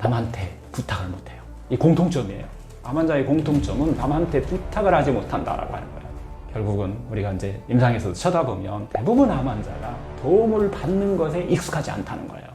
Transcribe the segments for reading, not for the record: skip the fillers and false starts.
남한테 부탁을 못해요. 이 공통점이에요. 암 환자의 공통점은 남한테 부탁을 하지 못한다라고 하는 거예요. 결국은 우리가 이제 임상에서도 쳐다보면 대부분 암 환자가 도움을 받는 것에 익숙하지 않다는 거예요.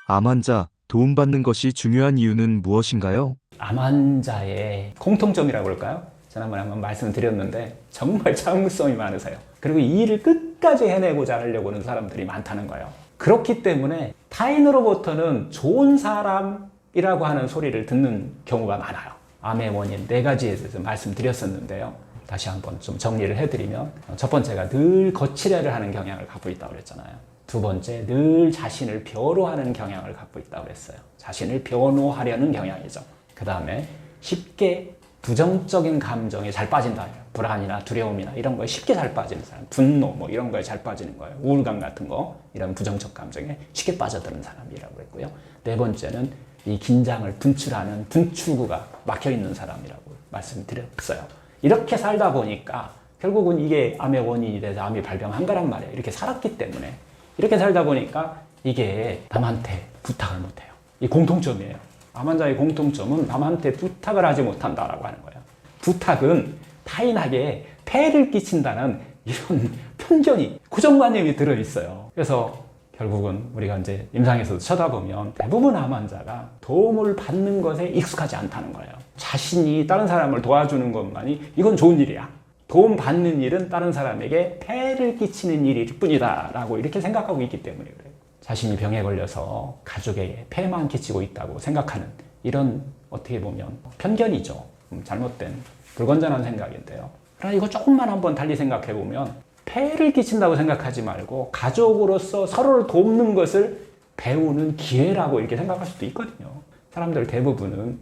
암 환자 도움받는 것이 중요한 이유는 무엇인가요? 암 환자의 공통점이라고 그럴까요? 지난번에 한번 말씀드렸는데 정말 참을성이 많으세요. 그리고 이 일을 끝까지 해내고자 하려고 하는 사람들이 많다는 거예요. 그렇기 때문에 타인으로부터는 좋은 사람이라고 하는 소리를 듣는 경우가 많아요. 암의 원인 4가지에 대해서 말씀드렸었는데요. 다시 한번 좀 정리를 해드리면, 첫 번째가 늘 거칠애를 하는 경향을 갖고 있다고 그랬잖아요. 두 번째, 늘 자신을 변호하는 경향을 갖고 있다고 그랬어요. 자신을 변호하려는 경향이죠. 그 다음에 쉽게 부정적인 감정에 잘 빠진다. 불안이나 두려움이나 이런 거에 쉽게 잘 빠지는 사람, 분노 뭐 이런 거에 잘 빠지는 거예요. 우울감 같은 거, 이런 부정적 감정에 쉽게 빠져드는 사람이라고 했고요. 네 번째는 이 긴장을 분출하는 분출구가 막혀 있는 사람이라고 말씀드렸어요. 이렇게 살다 보니까 결국은 이게 암의 원인이 돼서 암이 발병한 거란 말이에요. 이렇게 살았기 때문에. 이렇게 살다 보니까 이게 남한테 부탁을 못해요. 이 공통점이에요. 암 환자의 공통점은 남한테 부탁을 하지 못한다라고 하는 거예요. 부탁은 타인에게 폐해를 끼친다는 이런 편견이, 고정관념이 들어있어요. 그래서 결국은 우리가 이제 임상에서도 쳐다보면 대부분 암 환자가 도움을 받는 것에 익숙하지 않다는 거예요. 자신이 다른 사람을 도와주는 것만이 이건 좋은 일이야. 도움 받는 일은 다른 사람에게 폐해를 끼치는 일일 뿐이다 라고 이렇게 생각하고 있기 때문에 그래요. 자신이 병에 걸려서 가족에게 폐해만 끼치고 있다고 생각하는 이런 어떻게 보면 편견이죠. 잘못된 불건전한 생각인데요. 그러나 이거 조금만 한번 달리 생각해 보면 폐해를 끼친다고 생각하지 말고 가족으로서 서로를 돕는 것을 배우는 기회라고 이렇게 생각할 수도 있거든요. 사람들 대부분은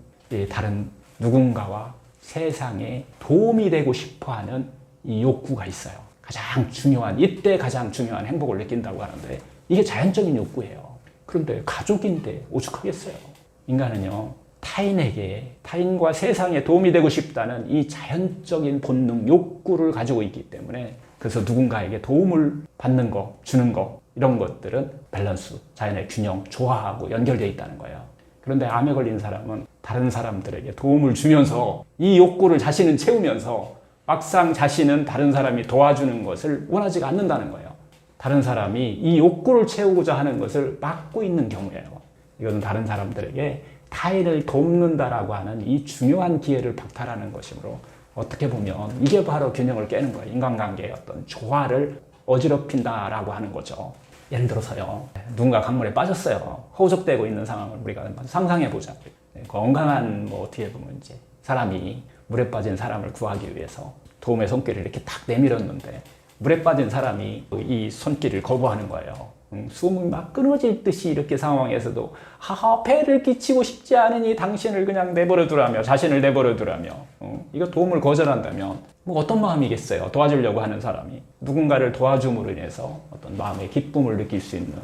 다른 누군가와 세상에 도움이 되고 싶어하는 이 욕구가 있어요. 이때 가장 중요한 행복을 느낀다고 하는데 이게 자연적인 욕구예요. 그런데 가족인데 오죽하겠어요. 인간은요, 타인과 세상에 도움이 되고 싶다는 이 자연적인 본능, 욕구를 가지고 있기 때문에 그래서 누군가에게 도움을 받는 거, 주는 거 이런 것들은 밸런스, 자연의 균형, 조화하고 연결되어 있다는 거예요. 그런데 암에 걸린 사람은 다른 사람들에게 도움을 주면서 이 욕구를 자신은 채우면서 막상 자신은 다른 사람이 도와주는 것을 원하지가 않는다는 거예요. 다른 사람이 이 욕구를 채우고자 하는 것을 막고 있는 경우예요. 이것은 다른 사람들에게 타인을 돕는다라고 하는 이 중요한 기회를 박탈하는 것이므로 어떻게 보면 이게 바로 균형을 깨는 거예요. 인간관계의 어떤 조화를 어지럽힌다라고 하는 거죠. 예를 들어서요, 누군가 강물에 빠졌어요. 허우적대고 있는 상황을 우리가 상상해 보자고요. 건강한 어떻게 보면 이제 사람이 물에 빠진 사람을 구하기 위해서 도움의 손길을 이렇게 탁 내밀었는데 물에 빠진 사람이 이 손길을 거부하는 거예요. 숨이 막 끊어질 듯이 이렇게 상황에서도 폐해를 끼치고 싶지 않으니 당신을 그냥 내버려 두라며, 자신을 내버려 두라며, 이거 도움을 거절한다면 어떤 마음이겠어요? 도와주려고 하는 사람이 누군가를 도와줌으로 인해서 어떤 마음의 기쁨을 느낄 수 있는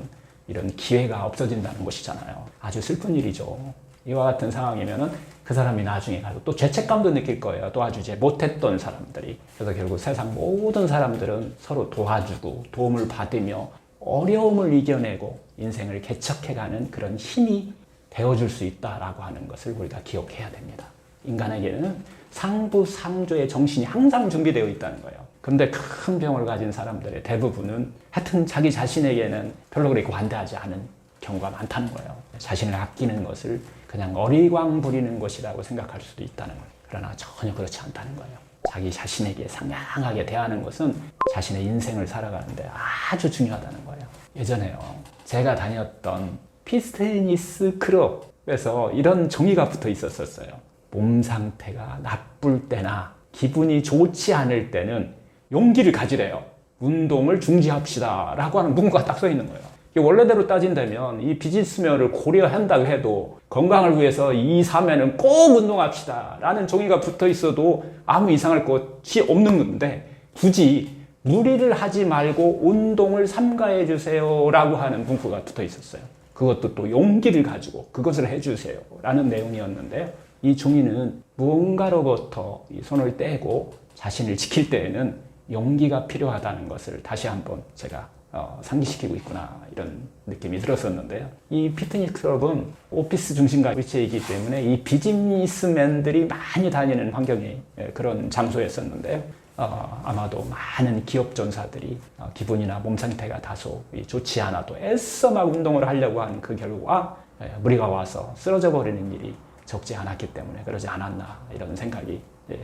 이런 기회가 없어진다는 것이잖아요. 아주 슬픈 일이죠. 이와 같은 상황이면은 그 사람이 나중에 가서 또 죄책감도 느낄 거예요. 도와주지 못했던 사람들이. 그래서 결국 세상 모든 사람들은 서로 도와주고 도움을 받으며 어려움을 이겨내고 인생을 개척해가는 그런 힘이 되어줄 수 있다라고 하는 것을 우리가 기억해야 됩니다. 인간에게는 상부상조의 정신이 항상 준비되어 있다는 거예요. 그런데 큰 병을 가진 사람들의 대부분은 하여튼 자기 자신에게는 별로 그렇게 관대하지 않은 경우가 많다는 거예요. 자신을 아끼는 것을 그냥 어리광 부리는 것이라고 생각할 수도 있다는 거예요. 그러나 전혀 그렇지 않다는 거예요. 자기 자신에게 상냥하게 대하는 것은 자신의 인생을 살아가는데 아주 중요하다는 거예요. 예전에요, 제가 다녔던 피트니스 클럽에서 이런 종이가 붙어 있었어요. 몸 상태가 나쁠 때나 기분이 좋지 않을 때는 용기를 가지래요. 운동을 중지합시다 라고 하는 문구가 딱 써 있는 거예요. 원래대로 따진다면 이 비즈니스면을 고려한다고 해도 건강을 위해서 이 사면은 꼭 운동합시다 라는 종이가 붙어 있어도 아무 이상할 것이 없는 건데 굳이 무리를 하지 말고 운동을 삼가해 주세요 라고 하는 문구가 붙어 있었어요. 그것도 또 용기를 가지고 그것을 해주세요 라는 내용이었는데요. 이 종이는 무언가로부터 이 손을 떼고 자신을 지킬 때에는 용기가 필요하다는 것을 다시 한번 제가 상기시키고 있구나 이런 느낌이 들었었는데요. 이 피트니스 클럽은 오피스 중심과 위치해 있기 때문에 이 비즈니스맨들이 많이 다니는 환경이 그런 장소였었는데요. 아마도 많은 기업 전사들이 기분이나 몸 상태가 다소 좋지 않아도 애써 막 운동을 하려고 하는 그 결과 무리가 와서 쓰러져 버리는 일이 적지 않았기 때문에 그러지 않았나 이런 생각이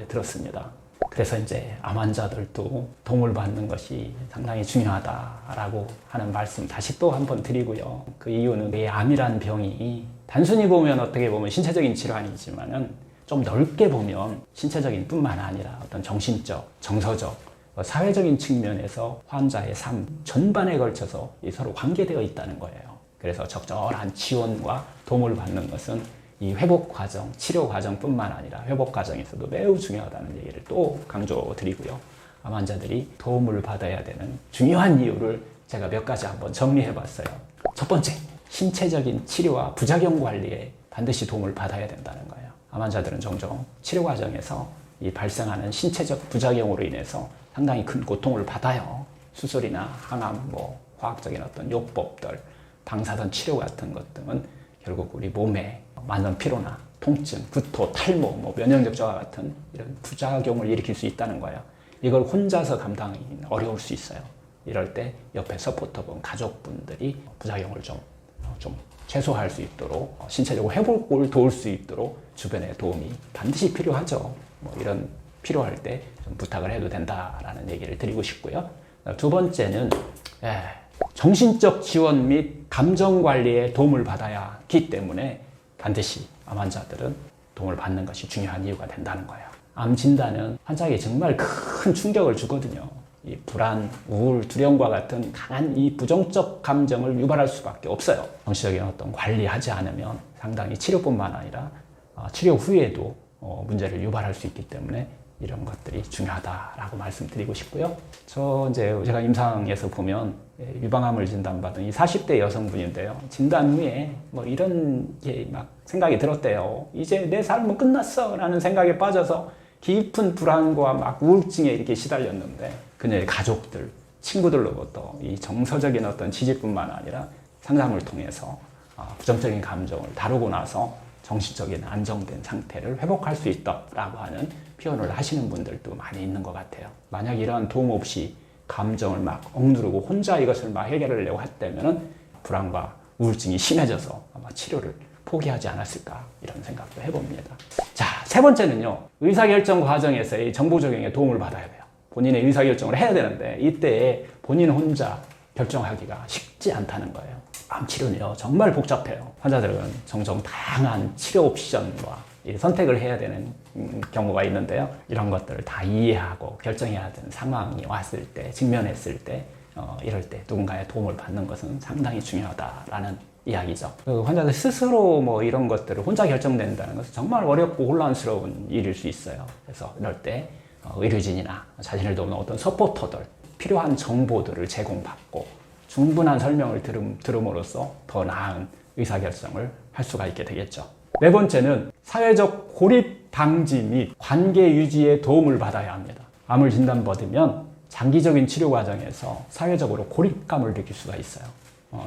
들었습니다. 그래서 이제 암 환자들도 도움을 받는 것이 상당히 중요하다라고 하는 말씀 다시 또 한번 드리고요. 그 이유는 이 암이란 병이 단순히 보면 어떻게 보면 신체적인 질환이지만은 좀 넓게 보면 신체적인 뿐만 아니라 어떤 정신적, 정서적, 사회적인 측면에서 환자의 삶 전반에 걸쳐서 서로 관계되어 있다는 거예요. 그래서 적절한 지원과 도움을 받는 것은 이 회복 과정, 치료 과정뿐만 아니라 회복 과정에서도 매우 중요하다는 얘기를 또 강조드리고요. 암 환자들이 도움을 받아야 되는 중요한 이유를 제가 몇 가지 한번 정리해 봤어요. 첫 번째, 신체적인 치료와 부작용 관리에 반드시 도움을 받아야 된다는 거예요. 암 환자들은 종종 치료 과정에서 이 발생하는 신체적 부작용으로 인해서 상당히 큰 고통을 받아요. 수술이나 항암, 화학적인 어떤 요법들, 방사선 치료 같은 것 등은 결국 우리 몸에 많은 피로나 통증, 구토, 탈모, 면역력 저하 같은 이런 부작용을 일으킬 수 있다는 거예요. 이걸 혼자서 감당이 어려울 수 있어요. 이럴 때 옆에 서포터분, 가족분들이 부작용을 좀 최소화할 수 있도록 신체적으로 회복을 도울 수 있도록 주변의 도움이 반드시 필요하죠. 이런 필요할 때 좀 부탁을 해도 된다라는 얘기를 드리고 싶고요. 두 번째는 정신적 지원 및 감정 관리에 도움을 받아야 하기 때문에 반드시 암 환자들은 도움을 받는 것이 중요한 이유가 된다는 거예요. 암 진단은 환자에게 정말 큰 충격을 주거든요. 이 불안, 우울, 두려움과 같은 강한 이 부정적 감정을 유발할 수밖에 없어요. 정신적인 어떤 관리하지 않으면 상당히 치료뿐만 아니라 치료 후에도 문제를 유발할 수 있기 때문에 이런 것들이 중요하다라고 말씀드리고 싶고요. 제가 임상에서 보면 유방암을 진단받은 이 40대 여성분인데요. 진단 후에 이런 게 막 생각이 들었대요. 이제 내 삶은 끝났어 라는 생각에 빠져서 깊은 불안과 막 우울증에 이렇게 시달렸는데 그녀의 가족들, 친구들로부터 이 정서적인 어떤 지지뿐만 아니라 상담을 통해서 부정적인 감정을 다루고 나서 정신적인 안정된 상태를 회복할 수 있다라고 하는 표현을 하시는 분들도 많이 있는 것 같아요. 만약 이러한 도움 없이 감정을 막 억누르고 혼자 이것을 막 해결하려고 했다면 불안과 우울증이 심해져서 아마 치료를 포기하지 않았을까 이런 생각도 해봅니다. 자, 세 번째는요. 의사결정 과정에서의 정보 적용에 도움을 받아야 돼요. 본인의 의사결정을 해야 되는데 이때 본인 혼자 결정하기가 쉽지 않다는 거예요. 암 치료는요 정말 복잡해요. 환자들은 종종 다양한 치료 옵션과 선택을 해야 되는 경우가 있는데요. 이런 것들을 다 이해하고 결정해야 되는 상황이 왔을 때, 직면했을 때 이럴 때 누군가의 도움을 받는 것은 상당히 중요하다라는 이야기죠. 그 환자들 스스로 이런 것들을 혼자 결정된다는 것은 정말 어렵고 혼란스러운 일일 수 있어요. 그래서 이럴 때 의료진이나 자신을 돕는 어떤 서포터들, 필요한 정보들을 제공받고 충분한 설명을 들음으로써 더 나은 의사결정을 할 수가 있게 되겠죠. 네 번째는 사회적 고립 방지 및 관계 유지에 도움을 받아야 합니다. 암을 진단받으면 장기적인 치료 과정에서 사회적으로 고립감을 느낄 수가 있어요.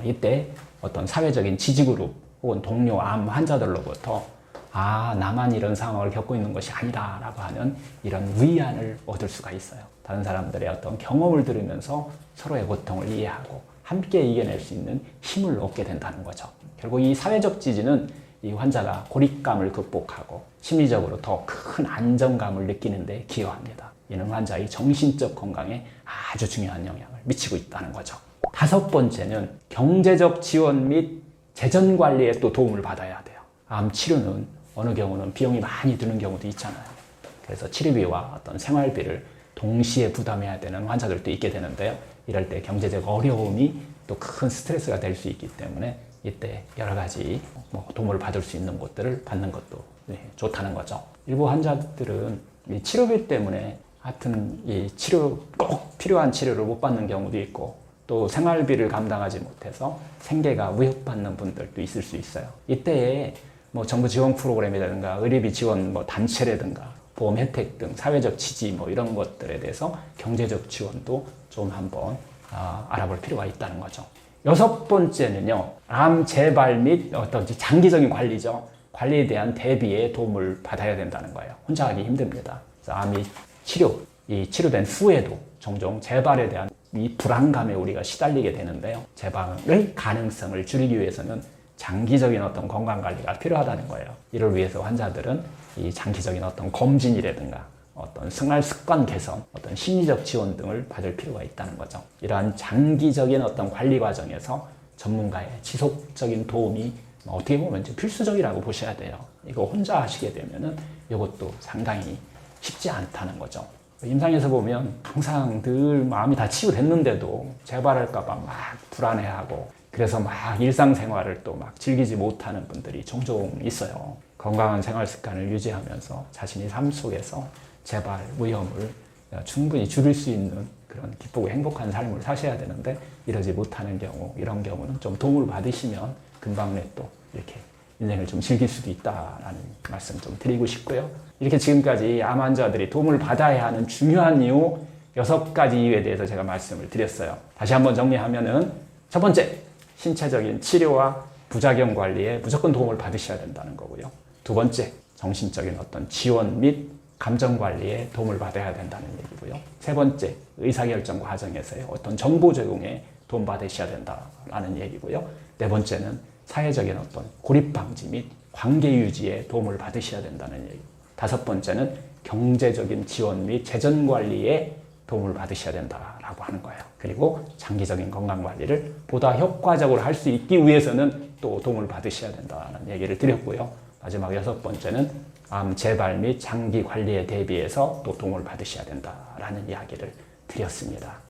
이때 어떤 사회적인 지지그룹 혹은 동료 암 환자들로부터 나만 이런 상황을 겪고 있는 것이 아니다 라고 하는 이런 위안을 얻을 수가 있어요. 다른 사람들의 어떤 경험을 들으면서 서로의 고통을 이해하고 함께 이겨낼 수 있는 힘을 얻게 된다는 거죠. 결국 이 사회적 지지는 이 환자가 고립감을 극복하고 심리적으로 더 큰 안정감을 느끼는 데 기여합니다. 이는 환자의 정신적 건강에 아주 중요한 영향을 미치고 있다는 거죠. 다섯 번째는 경제적 지원 및 재정 관리에 또 도움을 받아야 돼요. 암 치료는 어느 경우는 비용이 많이 드는 경우도 있잖아요. 그래서 치료비와 어떤 생활비를 동시에 부담해야 되는 환자들도 있게 되는데요. 이럴 때 경제적 어려움이 또 큰 스트레스가 될 수 있기 때문에 이때 여러 가지 도움을 받을 수 있는 곳들을 받는 것도 좋다는 거죠. 일부 환자들은 이 치료비 때문에 하여튼 이 치료 꼭 필요한 치료를 못 받는 경우도 있고 또 생활비를 감당하지 못해서 생계가 위협받는 분들도 있을 수 있어요. 이때에 정부 지원 프로그램이라든가 의료비 지원 단체라든가 보험 혜택 등 사회적 지지 이런 것들에 대해서 경제적 지원도 좀 한번 알아볼 필요가 있다는 거죠. 여섯 번째는요, 암 재발 및 어떤 장기적인 관리죠. 관리에 대한 대비에 도움을 받아야 된다는 거예요. 혼자 하기 힘듭니다. 그래서 암이 치료된 후에도 종종 재발에 대한 이 불안감에 우리가 시달리게 되는데요. 재발의 가능성을 줄이기 위해서는 장기적인 어떤 건강관리가 필요하다는 거예요. 이를 위해서 환자들은 이 장기적인 어떤 검진이라든가 어떤 생활 습관 개선, 어떤 심리적 지원 등을 받을 필요가 있다는 거죠. 이러한 장기적인 어떤 관리 과정에서 전문가의 지속적인 도움이 어떻게 보면 필수적이라고 보셔야 돼요. 이거 혼자 하시게 되면은 이것도 상당히 쉽지 않다는 거죠. 임상에서 보면 항상 늘 마음이 다 치유됐는데도 재발할까봐 막 불안해하고 그래서 막 일상생활을 또 막 즐기지 못하는 분들이 종종 있어요. 건강한 생활 습관을 유지하면서 자신이 삶 속에서 재발 위험을 충분히 줄일 수 있는 그런 기쁘고 행복한 삶을 사셔야 되는데 이러지 못하는 경우, 이런 경우는 좀 도움을 받으시면 금방 또 이렇게 인생을 좀 즐길 수도 있다라는 말씀 좀 드리고 싶고요. 이렇게 지금까지 암 환자들이 도움을 받아야 하는 중요한 이유 6가지 이유에 대해서 제가 말씀을 드렸어요. 다시 한번 정리하면은 첫 번째, 신체적인 치료와 부작용 관리에 무조건 도움을 받으셔야 된다는 거고요. 두 번째, 정신적인 어떤 지원 및 감정 관리에 도움을 받아야 된다는 얘기고요. 세 번째, 의사결정 과정에서의 어떤 정보 제공에 도움 받으셔야 된다는 얘기고요. 네 번째는 사회적인 어떤 고립 방지 및 관계 유지에 도움을 받으셔야 된다는 얘기. 다섯 번째는 경제적인 지원 및 재정 관리에 도움을 받으셔야 된다라고 하는 거예요. 그리고 장기적인 건강 관리를 보다 효과적으로 할 수 있기 위해서는 또 도움을 받으셔야 된다는 얘기를 드렸고요. 마지막 6번째는 암 재발 및 장기 관리에 대비해서 또 도움을 받으셔야 된다라는 이야기를 드렸습니다.